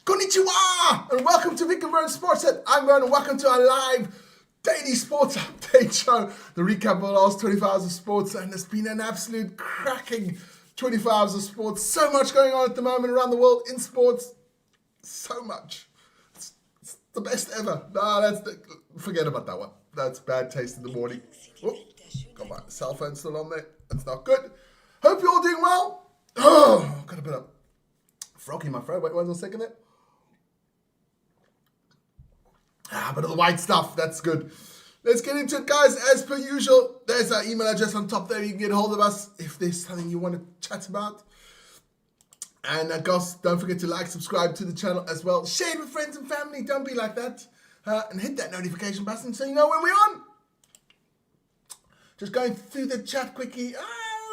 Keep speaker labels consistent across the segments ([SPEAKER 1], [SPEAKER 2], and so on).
[SPEAKER 1] Konnichiwa! And welcome to Vic and Vern Sports. I'm Vern and welcome to our live daily sports update show. The recap of the last 24 hours of sports, and it's been an absolute cracking 24 hours of sports. So much going on at the moment around the world in sports. So much. It's the best ever. Forget about that one. That's bad taste in the morning. Oh, got my cell phone still on there. That's not good. Hope you're all doing well. Oh, got a bit of frog in my throat. Wait one second there. But of the white stuff, that's good. Let's get into it, guys. As per usual, there's our email address on top there. You can get a hold of us if there's something you want to chat about. And guys, don't forget to like, subscribe to the channel as well. Share it with friends and family. Don't be like that. And hit that notification button so you know when we're on. Just going through the chat quickly.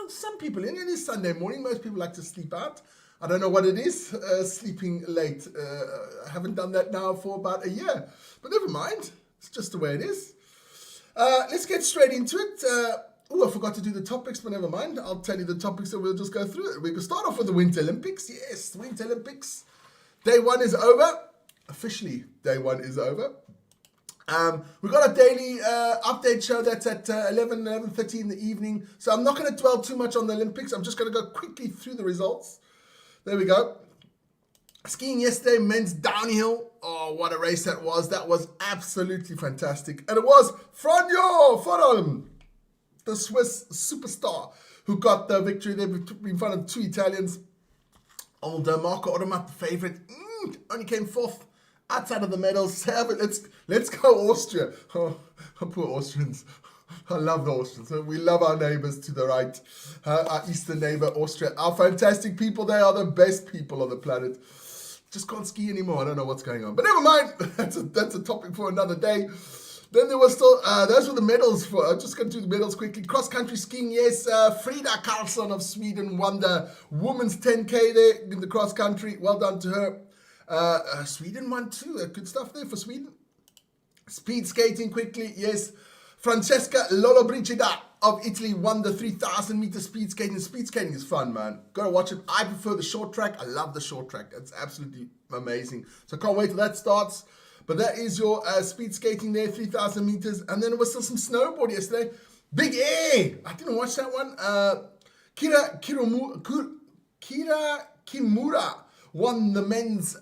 [SPEAKER 1] Some people in. It is Sunday morning. Most people like to sleep out. I don't know what it is, sleeping late. I haven't done that now for about a year. But never mind. It's just the way it is. Let's get straight into it. I forgot to do the topics, but never mind. I'll tell you the topics and we'll just go through it. We can start off with the Winter Olympics. Yes, the Winter Olympics. Day one is over. Officially, day one is over. We've got a daily update show that's at 11:30 in the evening. So I'm not going to dwell too much on the Olympics. I'm just going to go quickly through the results. There we go. Skiing yesterday, men's downhill. Oh, what a race that was. That was absolutely fantastic. And it was Franjo Forum, the Swiss superstar, who got the victory there in front of two Italians. Old Marco Odermatt, the favorite, only came fourth outside of the medals. Let's go Austria. Oh, poor Austrians. I love the Austrians. We love our neighbors to the right. Our eastern neighbor, Austria. Our fantastic people. They are the best people on the planet. Just can't ski anymore. I don't know what's going on. But never mind. That's a topic for another day. Then there was still, those were the medals for, I'm just going to do the medals quickly. Cross-country skiing, yes. Frida Karlsson of Sweden won the women's 10K there in the cross-country. Well done to her. Sweden won too. Good stuff there for Sweden. Speed skating quickly, yes. Francesca Lollobrigida of Italy won the 3,000 meter speed skating. Speed skating is fun, man. Go watch it. I prefer the short track. I love the short track. It's absolutely amazing. So I can't wait till that starts. But that is your speed skating there, 3,000 meters. And then there was still some snowboard yesterday. Big air. I didn't watch that one. Kira Kimura won the men's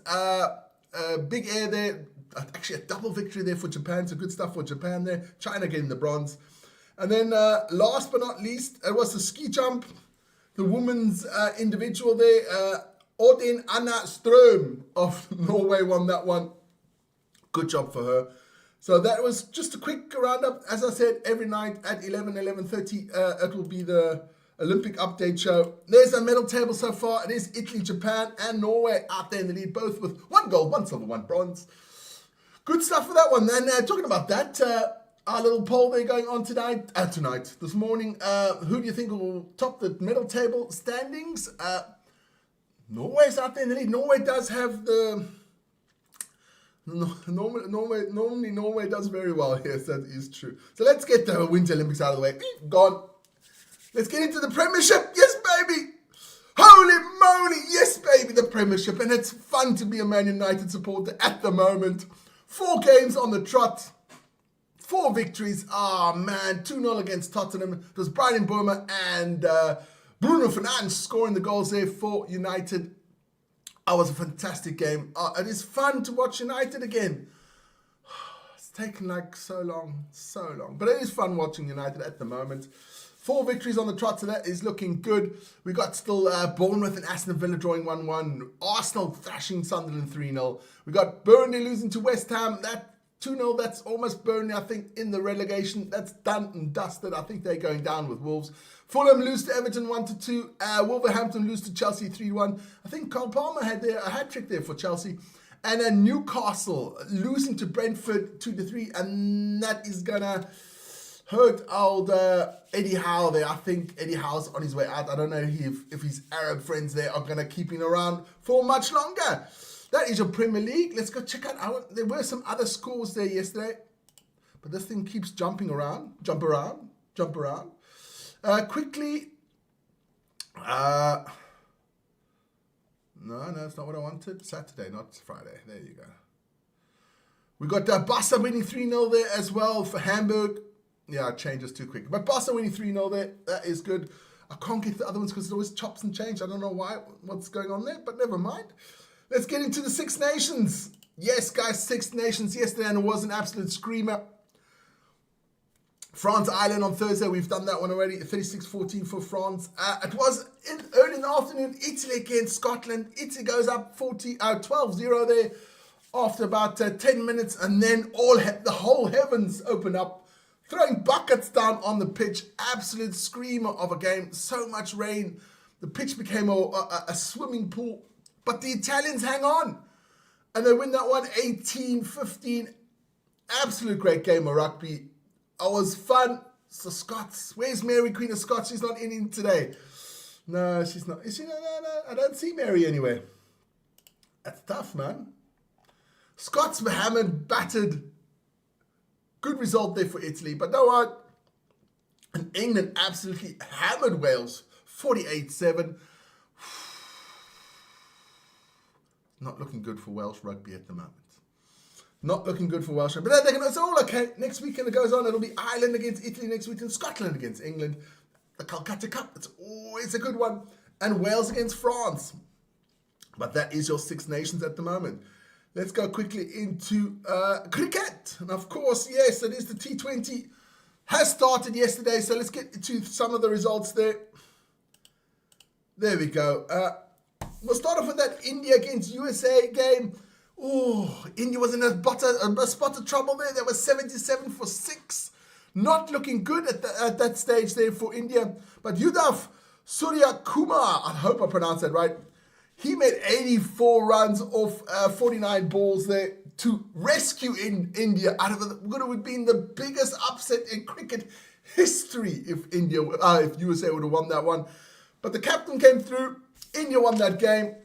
[SPEAKER 1] big air there. Actually, a double victory there for Japan. So good stuff for Japan there. China getting the bronze. And then last but not least, it was the ski jump. The women's individual there. Odin Anna Ström of Norway won that one. Good job for her. So that was just a quick roundup. As I said, every night at 11:30, it will be the Olympic update show. There's a medal table so far. It is Italy, Japan, and Norway out there in the lead, both with 1 gold, 1 silver, 1 bronze. Good stuff for that one. Then talking about that, our little poll there going on this morning. Who do you think will top the medal table standings? Norway's out there in the lead. Norway does have the... Normally Norway does very well. Yes, that is true. So let's get the Winter Olympics out of the way. Gone. Let's get into the Premiership. Yes, baby. Holy moly. Yes, baby, the Premiership. And it's fun to be a Man United supporter at the moment. 4 games on the trot. 4 victories. Oh, man. 2-0 against Tottenham. It was Brian Burma and Bruno Fernandes scoring the goals there for United. It was a fantastic game. It is fun to watch United again. It's taken like so long. But it is fun watching United at the moment. 4 victories on the trot, so that is looking good. We got still Bournemouth and Aston Villa drawing 1-1. Arsenal thrashing Sunderland 3-0. We got Burnley losing to West Ham. That 2-0, that's almost Burnley, I think, in the relegation. That's done and dusted. I think they're going down with Wolves. Fulham lose to Everton 1-2. Wolverhampton lose to Chelsea 3-1. I think Cole Palmer had a hat-trick there for Chelsea. And Newcastle losing to Brentford 2-3. And that is going to hurt old Eddie Howe there. I think Eddie Howe's on his way out. I don't know if his Arab friends there are going to keep him around for much longer. That is your Premier League. Let's go check out. There were some other scores there yesterday. But this thing keeps jumping around. Jump around. Quickly. No, that's not what I wanted. Saturday, not Friday. There you go. We got Barca winning 3-0 there as well for Hamburg. Yeah, it changes too quick. But Barca winning 3-0 there. That is good. I can't get the other ones because it always chops and change. I don't know what's going on there, but never mind. Let's get into the Six Nations. Yes, guys, Six Nations yesterday, and it was an absolute screamer. France, Ireland on Thursday. We've done that one already. 36-14 for France. It was early in the afternoon. Italy against Scotland. Italy goes up 12-0 there after about 10 minutes. And then the whole heavens open up, throwing buckets down on the pitch. Absolute screamer of a game. So much rain. The pitch became a swimming pool. But the Italians hang on. And they win that one 18-15. Absolute great game of rugby. It was fun. So Scots, where's Mary, Queen of Scots? She's not in today. No, she's not. Is she? No. I don't see Mary anywhere. That's tough, man. Scots were hammered, battered. Good result there for Italy. But know what? And England absolutely hammered Wales. 48-7. Not looking good for Welsh rugby at the moment. Not looking good for Welsh rugby. But it's all okay. Next weekend it goes on. It'll be Ireland against Italy next weekend. Scotland against England. The Calcutta Cup. It's always a good one. And Wales against France. But that is your Six Nations at the moment. Let's go quickly into cricket. And of course, yes, it is the T20. Has started yesterday. So let's get to some of the results there. There we go. We'll start off with that India against USA game. Oh, India was in a spot of trouble there. They were 77 for 6. Not looking good at that stage there for India. But Yudav Surya Kumar, I hope I pronounced that right. He made 84 runs off 49 balls there to rescue India out of what would have been the biggest upset in cricket history if USA would have won that one. But the captain came through. India won that game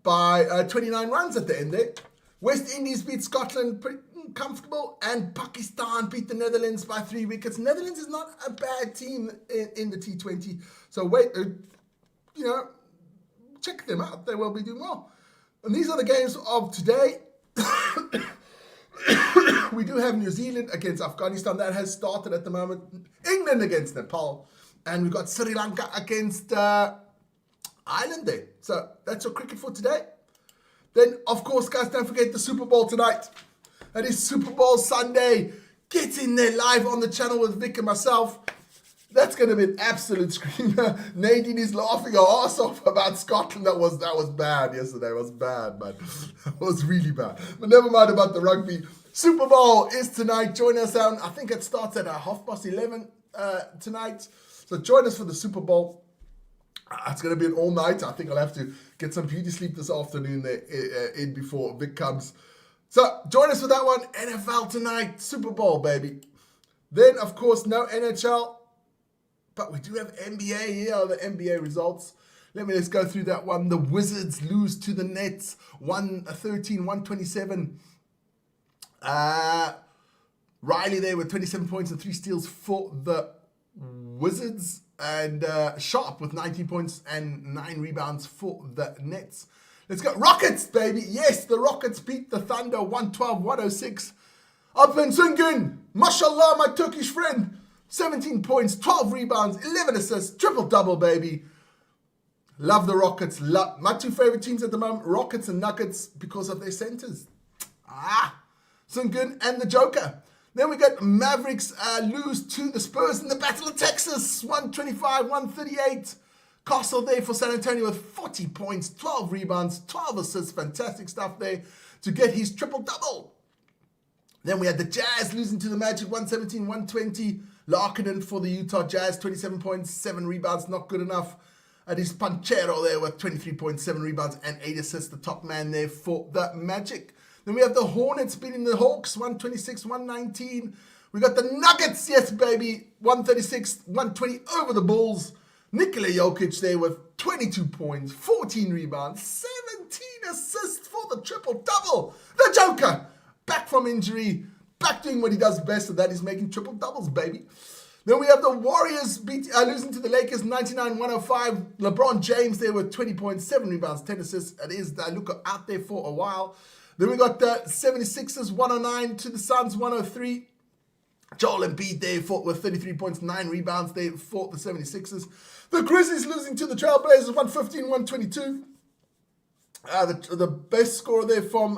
[SPEAKER 1] by 29 runs at the end there. West Indies beat Scotland pretty comfortable, and Pakistan beat the Netherlands by 3 wickets. Netherlands is not a bad team in the T20. So check them out. They will be doing well. And these are the games of today. We do have New Zealand against Afghanistan. That has started at the moment. England against Nepal. And we've got Sri Lanka against Ireland there. So that's your cricket for today. Then, of course, guys, don't forget the Super Bowl tonight. That is Super Bowl Sunday. Get in there live on the channel with Vic and myself. That's going to be an absolute screamer. Nadine is laughing her ass off about Scotland. That was bad yesterday. It was bad, man. It was really bad. But never mind about the rugby. Super Bowl is tonight. Join us down. I think it starts at 11:30 tonight. So join us for the Super Bowl. It's going to be an all-nighter. I think I'll have to get some beauty sleep this afternoon in before Vic comes. So join us for that one. NFL tonight. Super Bowl, baby. Then, of course, no NHL. But we do have NBA. Here are the NBA results. Let's go through that one. The Wizards lose to the Nets. 113-127. Riley there with 27 points and 3 steals for the Wizards, and Sharp with 19 points and 9 rebounds for the Nets. Let's go. Rockets, baby. Yes, the Rockets beat the Thunder 112-106. Alpen Sungun, mashallah, my Turkish friend. 17 points, 12 rebounds, 11 assists, triple-double, baby. Love the Rockets. My 2 favorite teams at the moment, Rockets and Nuggets, because of their centers. Sungun and the Joker. Then we got Mavericks lose to the Spurs in the Battle of Texas, 125-138. Castle there for San Antonio with 40 points, 12 rebounds, 12 assists. Fantastic stuff there to get his triple-double. Then we had the Jazz losing to the Magic, 117-120. Larkinen for the Utah Jazz, 27 points, 7 rebounds, not good enough. And his Panchero there with 23 points, 7 rebounds, and 8 assists, the top man there for the Magic. Then we have the Hornets beating the Hawks, 126-119. We got the Nuggets, yes, baby, 136-120 over the Bulls. Nikola Jokic there with 22 points, 14 rebounds, 17 assists for the triple-double. The Joker, back from injury, back doing what he does best, and that is making triple-doubles, baby. Then we have the Warriors losing to the Lakers 99-105. LeBron James there with 20.7 rebounds, 10 assists. It is Luka out there for a while. Then we got the 76ers 109 to the Suns 103. Joel Embiid there fought with 33 points, 9 rebounds. They fought the 76ers. The Grizzlies losing to the Trailblazers 115-122. The best scorer there from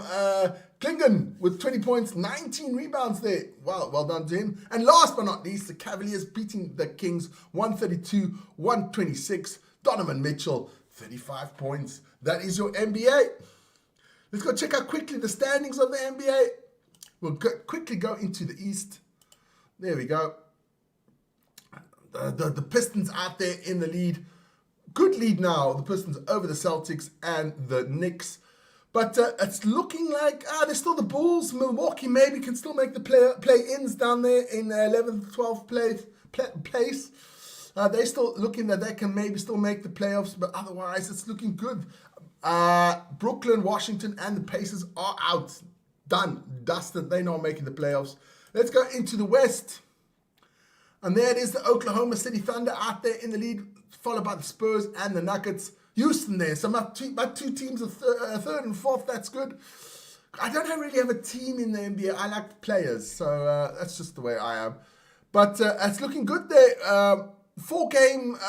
[SPEAKER 1] Klingon with 20 points, 19 rebounds there. Wow, well done to him. And last but not least, the Cavaliers beating the Kings 132-126. Donovan Mitchell, 35 points. That is your NBA. Let's go check out quickly the standings of the NBA. We'll quickly go into the East. There we go. The Pistons out there in the lead. Good lead now. The Pistons over the Celtics and the Knicks. But it's looking like there's still the Bulls. Milwaukee maybe can still make the play-ins down there in 11th, 12th place. They're still looking that they can maybe still make the playoffs. But otherwise, it's looking good. Brooklyn, Washington, and the Pacers are out. Done. Dusted. They're not making the playoffs. Let's go into the West. And there it is, the Oklahoma City Thunder out there in the lead, followed by the Spurs and the Nuggets. Houston there. So my two teams are third and fourth. That's good. I don't really have a team in the NBA. I like players. So that's just the way I am. But it's looking good there. 4-game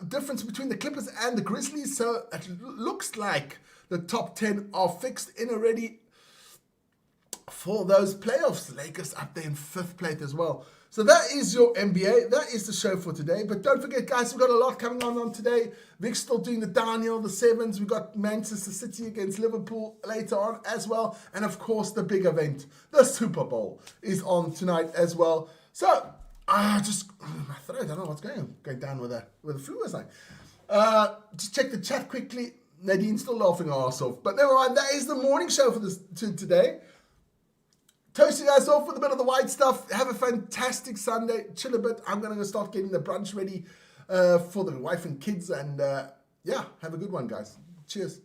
[SPEAKER 1] difference between the Clippers and the Grizzlies. So it looks like the top 10 are fixed in already for those playoffs. The Lakers up there in 5th place as well. So that is your NBA. That is the show for today. But don't forget, guys, we've got a lot coming on today. Vic's still doing the downhill, the sevens. We've got Manchester City against Liverpool later on as well. And, of course, the big event, the Super Bowl, is on tonight as well. So, my throat, I don't know what's going down with the flu or something. Just check the chat quickly. Nadine's still laughing her ass off. But never mind, that is the morning show for today. Toast you guys off with a bit of the white stuff. Have a fantastic Sunday. Chill a bit. I'm going to start getting the brunch ready for the wife and kids. And have a good one, guys. Cheers.